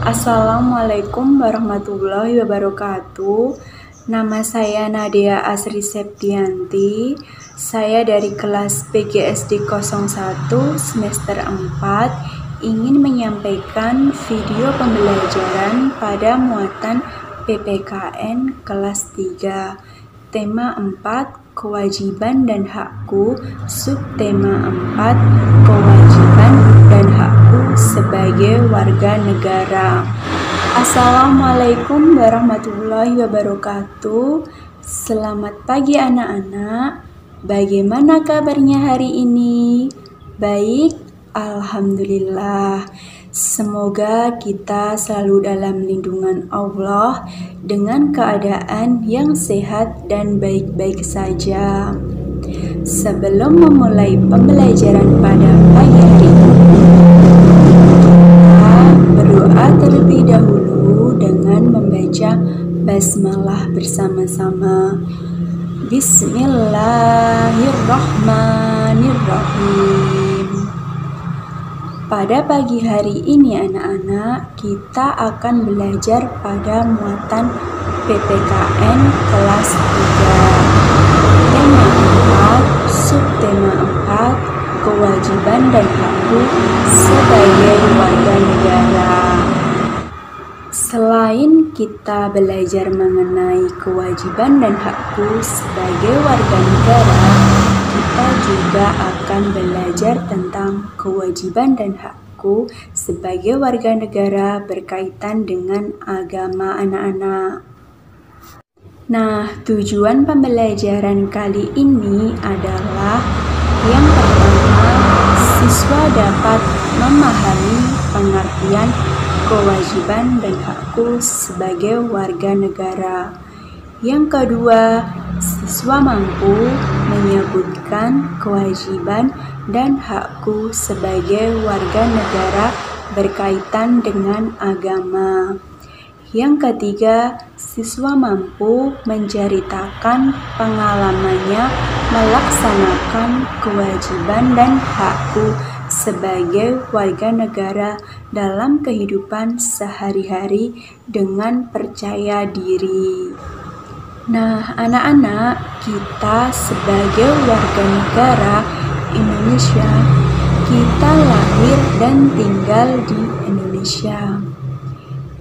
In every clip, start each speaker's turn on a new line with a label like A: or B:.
A: Assalamualaikum warahmatullahi wabarakatuh. Nama saya Nadia Asri Septianti. Saya dari kelas PGSD 01 semester 4 ingin menyampaikan video pembelajaran pada muatan PPKN kelas 3. Tema 4, kewajiban dan hakku. Subtema 4, kewajiban dan hakku sebagai warga negara. Assalamualaikum warahmatullahi wabarakatuh. Selamat pagi anak-anak. Bagaimana kabarnya hari ini? Baik, alhamdulillah. Semoga kita selalu dalam lindungan Allah dengan keadaan yang sehat dan baik-baik saja. Sebelum memulai pembelajaran pada pagi hari ini, kita berdoa terlebih dahulu dengan membaca basmalah bersama-sama. Bismillahirrahmanirrahim. Pada pagi hari ini anak-anak, kita akan belajar pada muatan PPKN kelas 3. Tema 4, subtema 4, kewajiban dan hakku sebagai warga negara. Selain kita belajar mengenai kewajiban dan hakku sebagai warga negara, kita juga akan belajar tentang kewajiban dan hakku sebagai warga negara berkaitan dengan agama anak-anak. Nah, tujuan pembelajaran kali ini adalah yang pertama, siswa dapat memahami pengertian kewajiban dan hakku sebagai warga negara. Yang kedua, siswa mampu menyebutkan kewajiban dan hakku sebagai warga negara berkaitan dengan agama. Yang ketiga, siswa mampu menceritakan pengalamannya melaksanakan kewajiban dan hakku sebagai warga negara dalam kehidupan sehari-hari dengan percaya diri. Nah, anak-anak, kita sebagai warga negara Indonesia, kita lahir dan tinggal di Indonesia.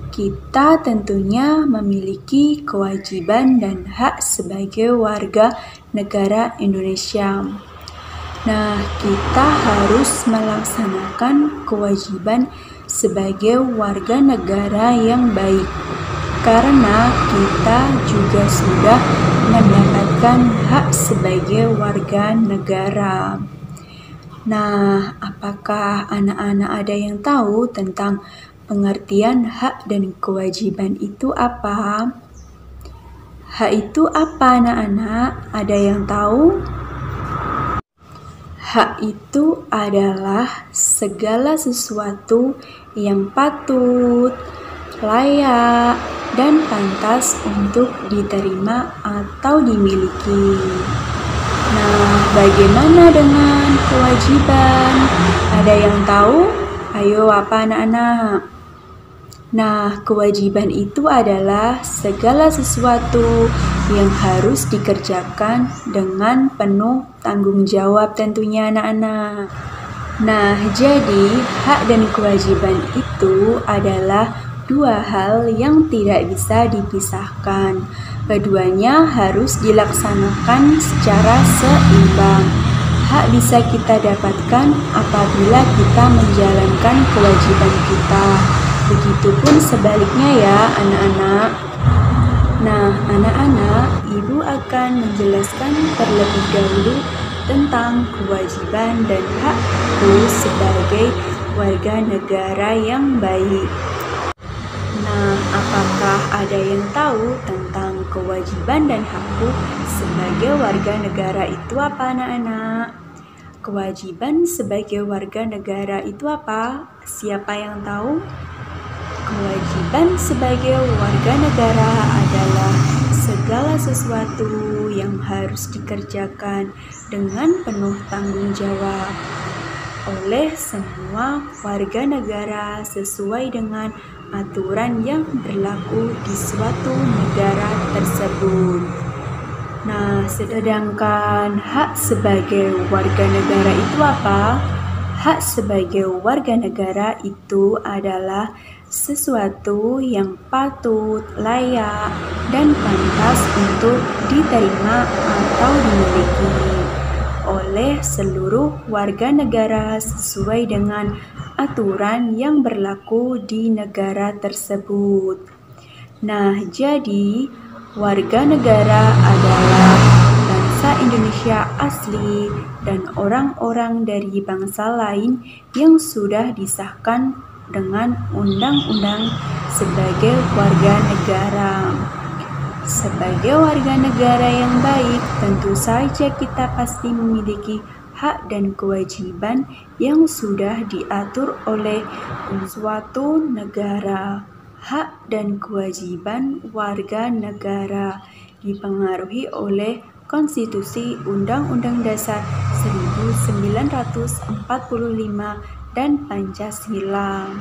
A: Kita tentunya memiliki kewajiban dan hak sebagai warga negara Indonesia. Nah, kita harus melaksanakan kewajiban sebagai warga negara yang baik, karena kita juga sudah mendapatkan hak sebagai warga negara. Nah, apakah anak-anak ada yang tahu tentang pengertian hak dan kewajiban itu apa? Hak itu apa anak-anak? Ada yang tahu? Hak itu adalah segala sesuatu yang patut, layak, dan pantas untuk diterima atau dimiliki. Nah, bagaimana dengan kewajiban? Ada yang tahu? Ayo, apa anak-anak? Nah, kewajiban itu adalah segala sesuatu yang harus dikerjakan dengan penuh tanggung jawab tentunya anak-anak. Nah, jadi hak dan kewajiban itu adalah dua hal yang tidak bisa dipisahkan. Keduanya harus dilaksanakan secara seimbang. Hak bisa kita dapatkan apabila kita menjalankan kewajiban kita. Begitupun sebaliknya ya anak-anak. Nah, anak-anak, Ibu akan menjelaskan terlebih dahulu tentang kewajiban dan hakku sebagai warga negara yang baik. Nah, apakah ada yang tahu tentang kewajiban dan hakku sebagai warga negara itu apa anak-anak? Kewajiban sebagai warga negara itu apa? Siapa yang tahu? Kewajiban sebagai warga negara adalah segala sesuatu yang harus dikerjakan dengan penuh tanggung jawab oleh semua warga negara sesuai dengan aturan yang berlaku di suatu negara tersebut. Nah, sedangkan hak sebagai warga negara itu apa? Hak sebagai warga negara itu adalah sesuatu yang patut, layak, dan pantas untuk diterima atau dimiliki oleh seluruh warga negara sesuai dengan aturan yang berlaku di negara tersebut. Nah, jadi warga negara adalah bangsa Indonesia asli dan orang-orang dari bangsa lain yang sudah disahkan dengan undang-undang sebagai warga negara. Sebagai warga negara yang baik, tentu saja kita pasti memiliki hak dan kewajiban yang sudah diatur oleh suatu negara. Hak dan kewajiban warga negara dipengaruhi oleh Konstitusi Undang-Undang Dasar 1945 dan Pancasila.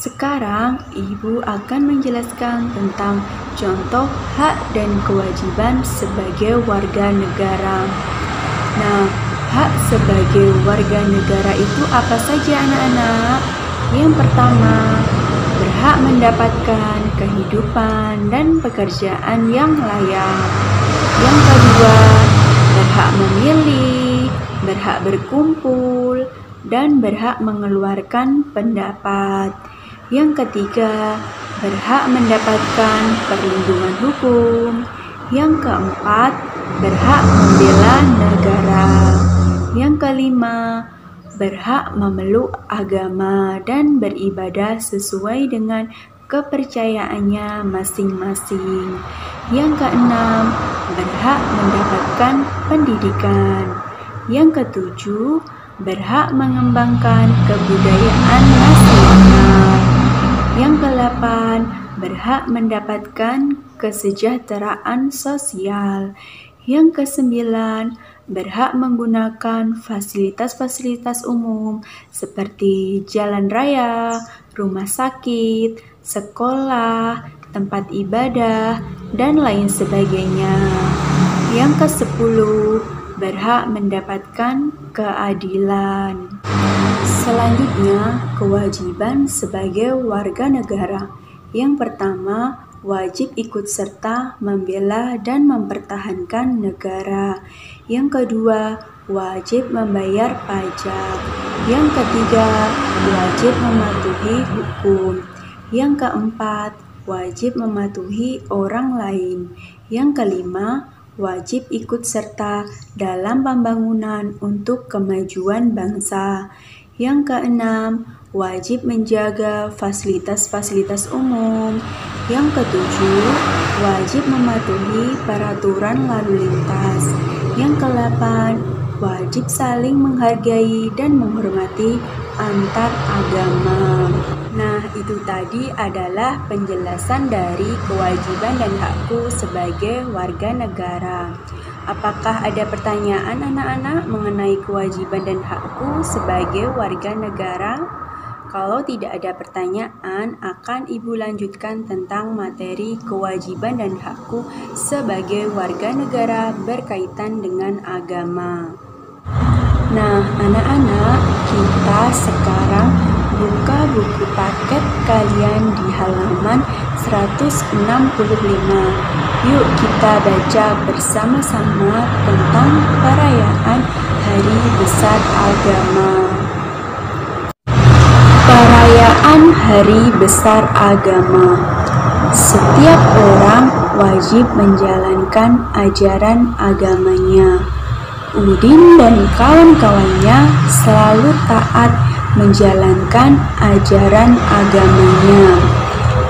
A: Sekarang, Ibu akan menjelaskan tentang contoh hak dan kewajiban sebagai warga negara. Nah, hak sebagai warga negara itu apa saja, anak-anak? Yang pertama, berhak mendapatkan kehidupan dan pekerjaan yang layak. Yang kedua, berhak memilih, berhak berkumpul, dan berhak mengeluarkan pendapat. Yang ketiga, berhak mendapatkan perlindungan hukum. Yang keempat, berhak membela negara. Yang kelima, berhak memeluk agama dan beribadah sesuai dengan kepercayaannya masing-masing. Yang keenam, berhak mendapatkan pendidikan. Yang ketujuh, berhak mengembangkan kebudayaan nasional. Yang kedelapan, berhak mendapatkan kesejahteraan sosial. Yang kesembilan, berhak menggunakan fasilitas-fasilitas umum seperti jalan raya, rumah sakit, sekolah, tempat ibadah, dan lain sebagainya. Yang kesepuluh, berhak mendapatkan keadilan. Selanjutnya, kewajiban sebagai warga negara. Yang pertama, wajib ikut serta membela dan mempertahankan negara. Yang kedua, wajib membayar pajak. Yang ketiga, wajib mematuhi hukum. Yang keempat, wajib mematuhi orang lain. Yang kelima, wajib ikut serta dalam pembangunan untuk kemajuan bangsa. Yang keenam, wajib menjaga fasilitas-fasilitas umum. Yang ketujuh, wajib mematuhi peraturan lalu lintas. Yang kedelapan, wajib saling menghargai dan menghormati antar agama. Nah, itu tadi adalah penjelasan dari kewajiban dan hakku sebagai warga negara. Apakah ada pertanyaan anak-anak mengenai kewajiban dan hakku sebagai warga negara? Kalau tidak ada pertanyaan, akan Ibu lanjutkan tentang materi kewajiban dan hakku sebagai warga negara berkaitan dengan agama. Nah, anak-anak, kita sekarang buka buku paket kalian di halaman 165. Yuk kita baca bersama-sama tentang perayaan Hari Besar Agama. Perayaan Hari Besar Agama. Setiap orang wajib menjalankan ajaran agamanya. Udin dan kawan-kawannya selalu taat menjalankan ajaran agamanya.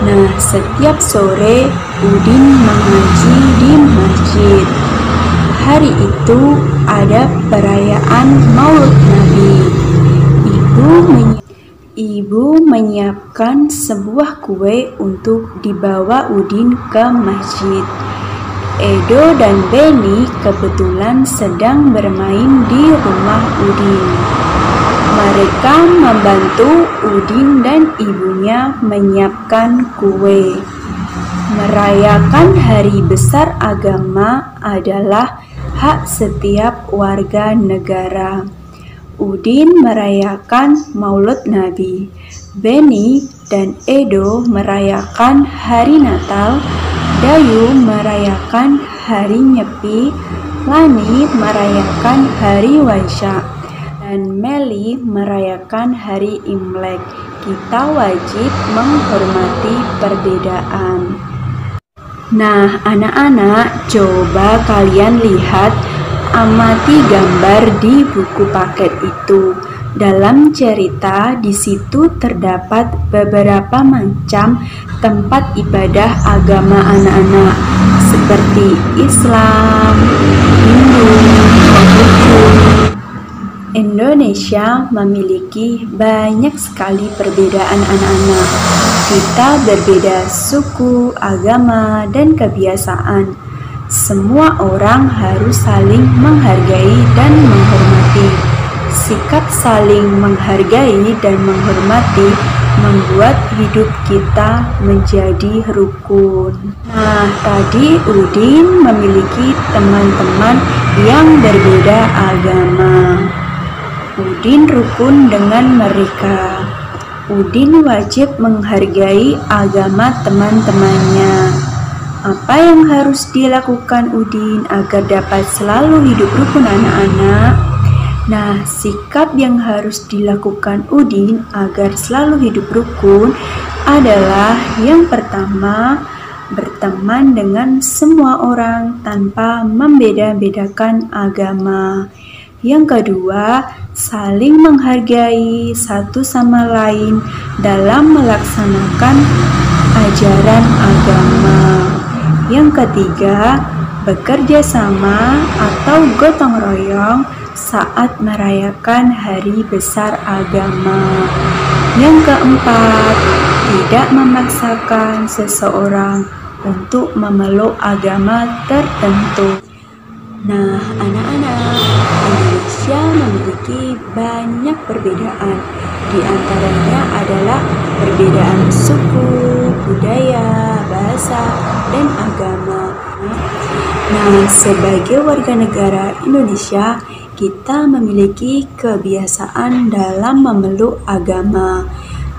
A: Nah, setiap sore Udin mengaji di masjid. Hari itu ada perayaan Maulid Nabi. Ibu menyiapkan sebuah kue untuk dibawa Udin ke masjid. Edo dan Beni kebetulan sedang bermain di rumah Udin. Mereka membantu Udin dan ibunya menyiapkan kue. Merayakan hari besar agama adalah hak setiap warga negara. Udin merayakan Maulud Nabi, Beni dan Edo merayakan hari Natal, Dayu merayakan hari Nyepi, Lani merayakan hari Waisak, dan Meli merayakan hari Imlek. Kita wajib menghormati perbedaan. Nah, anak-anak, coba kalian lihat, amati gambar di buku paket itu. Dalam cerita di situ terdapat beberapa macam tempat ibadah agama anak-anak seperti Islam, Hindu, Konghucu. Indonesia memiliki banyak sekali perbedaan anak-anak. Kita berbeda suku, agama, dan kebiasaan. Semua orang harus saling menghargai dan menghormati. Sikap saling menghargai dan menghormati membuat hidup kita menjadi rukun. Nah, tadi Udin memiliki teman-teman yang berbeda agama. Udin rukun dengan mereka. Udin wajib menghargai agama teman-temannya. Apa yang harus dilakukan Udin agar dapat selalu hidup rukun anak-anak? Nah, sikap yang harus dilakukan Udin agar selalu hidup rukun adalah yang pertama, berteman dengan semua orang tanpa membeda-bedakan agama. Yang kedua, saling menghargai satu sama lain dalam melaksanakan ajaran agama. Yang ketiga, bekerja sama atau gotong royong saat merayakan hari besar agama. Yang keempat, tidak memaksakan seseorang untuk memeluk agama tertentu. Nah, anak-anak, Indonesia memiliki banyak perbedaan. Di antaranya adalah perbedaan suku, budaya, bahasa, dan agama. Nah, sebagai warga negara Indonesia, kita memiliki kebiasaan dalam memeluk agama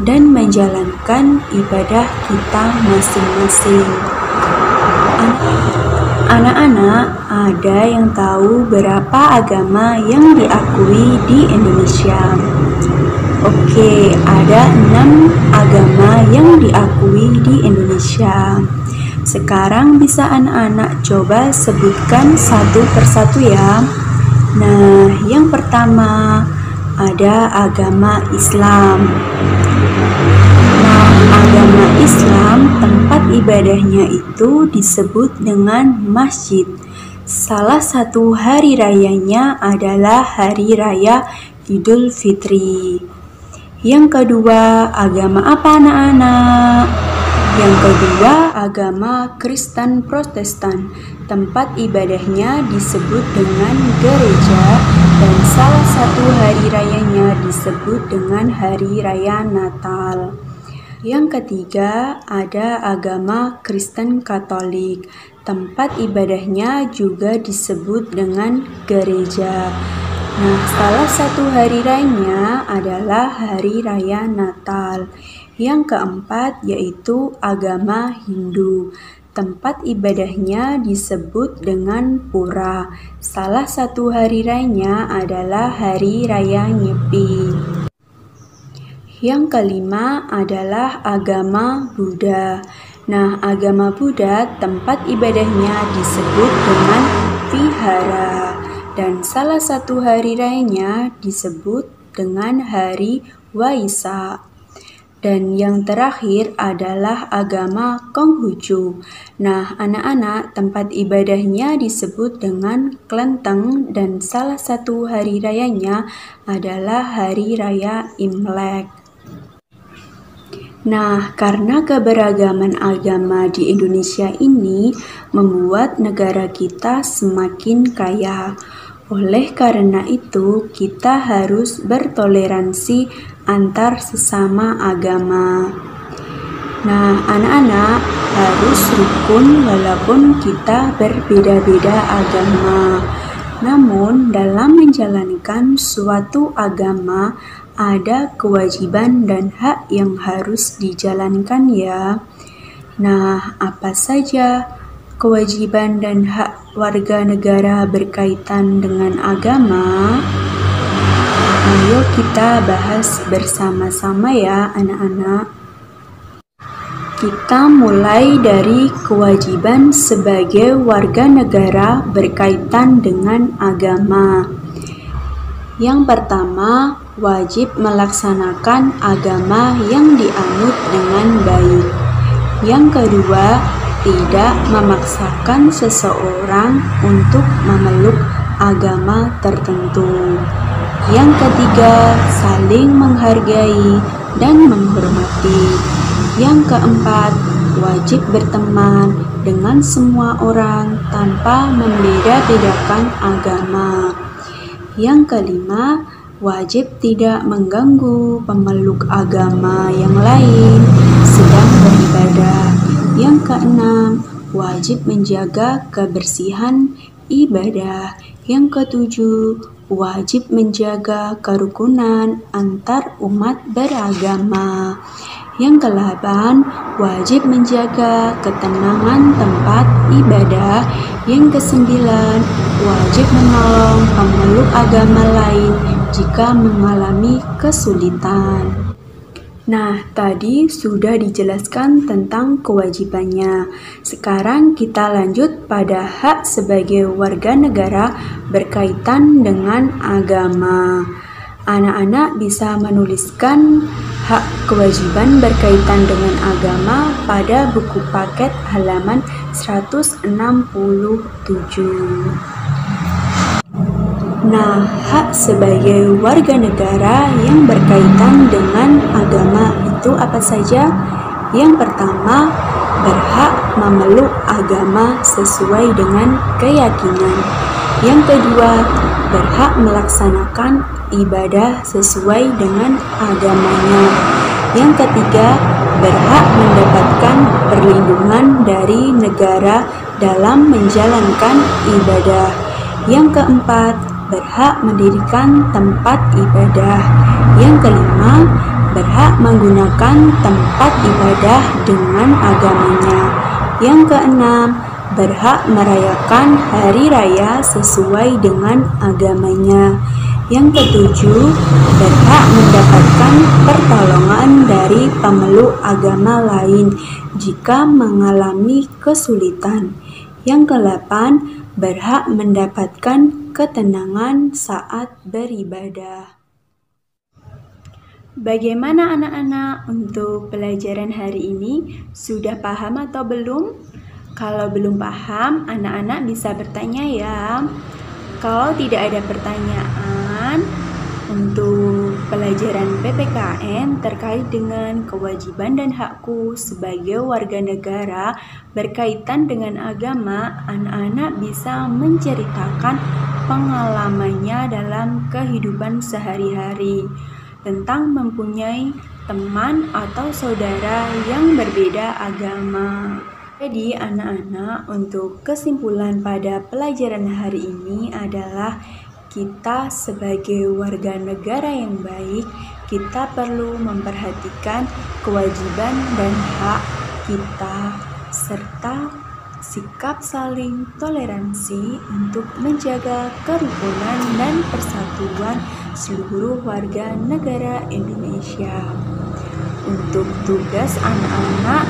A: dan menjalankan ibadah kita masing-masing. Anak-anak, ada yang tahu berapa agama yang diakui di Indonesia? Oke, ada 6 agama yang diakui di Indonesia. Sekarang bisa anak-anak coba sebutkan satu persatu ya. Nah, yang pertama ada agama Islam. Agama Islam, tempat ibadahnya itu disebut dengan masjid. Salah satu hari rayanya adalah Hari Raya Idul Fitri. Yang kedua, agama apa anak-anak? Yang kedua, agama Kristen Protestan. Tempat ibadahnya disebut dengan gereja dan salah satu hari rayanya disebut dengan Hari Raya Natal. Yang ketiga, ada agama Kristen Katolik. Tempat ibadahnya juga disebut dengan gereja. Nah, salah satu hari rayanya adalah Hari Raya Natal. Yang keempat yaitu agama Hindu. Tempat ibadahnya disebut dengan pura. Salah satu hari rayanya adalah Hari Raya Nyepi. Yang kelima adalah agama Buddha. Nah, agama Buddha tempat ibadahnya disebut dengan vihara dan salah satu hari rayanya disebut dengan Hari Waisak. Dan yang terakhir adalah agama Konghucu. Nah, anak-anak, tempat ibadahnya disebut dengan kelenteng dan salah satu hari rayanya adalah Hari Raya Imlek. Nah, karena keberagaman agama di Indonesia ini membuat negara kita semakin kaya. Oleh karena itu, kita harus bertoleransi antar sesama agama. Nah, anak-anak harus rukun walaupun kita berbeda-beda agama. Namun, dalam menjalankan suatu agama, ada kewajiban dan hak yang harus dijalankan ya. Nah, apa saja kewajiban dan hak warga negara berkaitan dengan agama? Ayo kita bahas bersama-sama ya anak-anak. Kita mulai dari kewajiban sebagai warga negara berkaitan dengan agama. Yang pertama, wajib melaksanakan agama yang dianut dengan baik. Yang kedua, tidak memaksakan seseorang untuk memeluk agama tertentu. Yang ketiga, saling menghargai dan menghormati. Yang keempat, wajib berteman dengan semua orang tanpa membeda-bedakan agama. Yang kelima, wajib tidak mengganggu pemeluk agama yang lain sedang beribadah. Yang keenam, wajib menjaga kebersihan ibadah. Yang ketujuh, wajib menjaga kerukunan antar umat beragama. Yang kedelapan, wajib menjaga ketenangan tempat ibadah. Yang kesembilan, wajib menolong pemeluk agama lain jika mengalami kesulitan. Nah, tadi sudah dijelaskan tentang kewajibannya. Sekarang kita lanjut pada hak sebagai warga negara berkaitan dengan agama. Anak-anak bisa menuliskan hak kewajiban berkaitan dengan agama pada buku paket halaman 167. Nah, hak sebagai warga negara yang berkaitan dengan agama itu apa saja? Yang pertama, berhak memeluk agama sesuai dengan keyakinan. Yang kedua, berhak melaksanakan ibadah sesuai dengan agamanya. Yang ketiga, berhak mendapatkan perlindungan dari negara dalam menjalankan ibadah. Yang keempat, berhak mendirikan tempat ibadah. Yang kelima, berhak menggunakan tempat ibadah dengan agamanya. Yang keenam, berhak merayakan hari raya sesuai dengan agamanya. Yang ketujuh, berhak mendapatkan pertolongan dari pemeluk agama lain jika mengalami kesulitan. Yang kedelapan, berhak mendapatkan ketenangan saat beribadah. Bagaimana anak-anak untuk pelajaran hari ini? Sudah paham atau belum? Kalau belum paham, anak-anak bisa bertanya ya. Kalau tidak ada pertanyaan untuk pelajaran PPKN terkait dengan kewajiban dan hakku sebagai warga negara berkaitan dengan agama, anak-anak bisa menceritakan pengalamannya dalam kehidupan sehari-hari tentang mempunyai teman atau saudara yang berbeda agama. Jadi anak-anak, untuk kesimpulan pada pelajaran hari ini adalah kita sebagai warga negara yang baik, kita perlu memperhatikan kewajiban dan hak kita serta sikap saling toleransi untuk menjaga kerukunan dan persatuan seluruh warga negara Indonesia. Untuk tugas anak-anak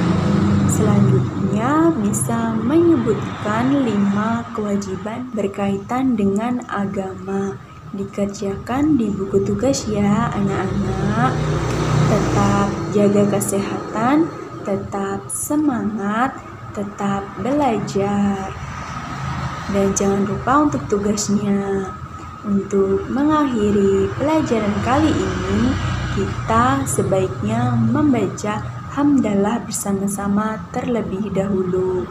A: selanjutnya bisa menyebutkan 5 kewajiban berkaitan dengan agama. Dikerjakan di buku tugas ya anak-anak. Tetap jaga kesehatan, tetap semangat, tetap belajar. Dan jangan lupa untuk tugasnya. Untuk mengakhiri pelajaran kali ini, kita sebaiknya membaca hamdalah bersama-sama terlebih dahulu.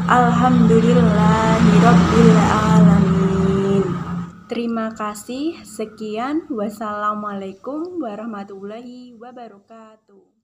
A: Alhamdulillahirabbil alamin. Terima kasih. Sekian. Wassalamualaikum warahmatullahi wabarakatuh.